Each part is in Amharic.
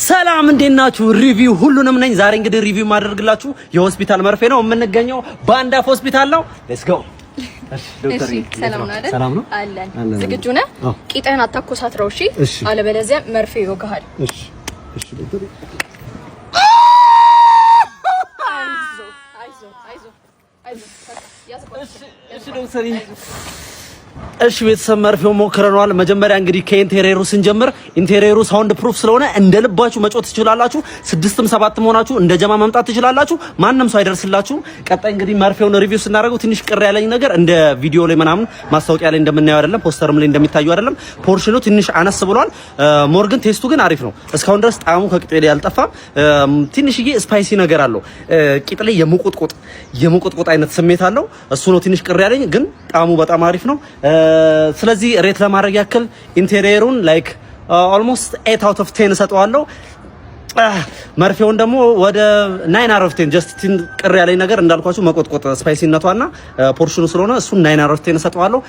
ሰላም እንዴት ናችሁ? ሪቪው ሁሉንም ነኝ። ዛሬ እንግዲህ ሪቪው ማድረግላችሁ የሆስፒታል መርፌ ነው የምንገኘው ባንዳፍ ሆስፒታል ነው። ሌትስ ጎ። እሺ ሰላም ነው አይደል? ሰላም ነው አለን። ዝግጁ ነህ? ቂጥህን አታኮሳትረው እሺ? አለበለዚያ መርፌ ይወጋሃል። እሺ እሺ ዶክተር እሺ ቤተሰብ መርፌው ሞክረናል። መጀመሪያ እንግዲህ ከኢንቴሪየሩ ስንጀምር ኢንቴሪየሩ ሳውንድ ፕሩፍ ስለሆነ እንደ ልባችሁ መጮት ትችላላችሁ። 6ም 7ም ሆናችሁ እንደ ጀማ መምጣት ትችላላችሁ። ማንንም ሰው አይደርስላችሁም። ቀጣይ እንግዲህ መርፌውን ሪቪው ስናደርገው ትንሽ ቅር ያለኝ ነገር እንደ ቪዲዮ ላይ ምናምን ማስታወቂያ ላይ እንደምናየው አይደለም፣ ፖስተርም ላይ እንደሚታየው አይደለም። ፖርሽኑ ትንሽ አነስ ብሏል። ሞር ግን ቴስቱ ግን አሪፍ ነው። እስካሁን ድረስ ጣዕሙ ከቂጤ ላይ አልጠፋም። ትንሽዬ ስፓይሲ ነገር አለው። ቂጥ ላይ የሙቁጥቁጥ አይነት ስሜት አለው። እሱ ነው ትንሽ ቅር ያለኝ፣ ግን ጣዕሙ በጣም አሪፍ ነው። ስለዚህ ሬት ለማድረግ ያክል ኢንቴሪየሩን ላይክ ኦልሞስት 8 out of 10 ሰጠዋለሁ። መርፌውን ደግሞ ወደ 9 out of 10 ጀስት ቅር ያለኝ ነገር እንዳልኳችሁ መቆጥቆጥ ስፓይሲነቷና ፖርሽኑ ስለሆነ እሱን 9 out of 10 ሰጠዋለሁ።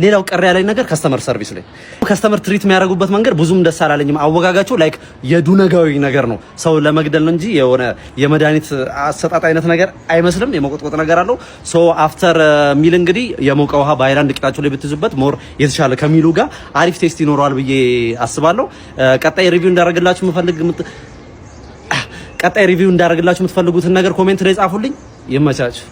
ሌላው ቅር ያለኝ ነገር ከስተመር ሰርቪስ ላይ ከስተመር ትሪት የሚያደርጉበት መንገድ ብዙም ደስ አላለኝም። አወጋጋቸው ላይክ የዱነጋዊ ነገር ነው፣ ሰው ለመግደል ነው እንጂ የሆነ የመድኃኒት አሰጣጥ አይነት ነገር አይመስልም። የመቆጥቆጥ ነገር አለው። ሶ አፍተር ሚል እንግዲህ የሞቀ ውሃ በአይላንድ ቂጣቸው ላይ ብትይዙበት ሞር የተሻለ ከሚሉ ጋር አሪፍ ቴስት ይኖረዋል ብዬ አስባለሁ። ቀጣይ ሪቪው እንዳደረግላችሁ የምትፈልጉትን ነገር ኮሜንት ላይ ጻፉልኝ። ይመቻችሁ።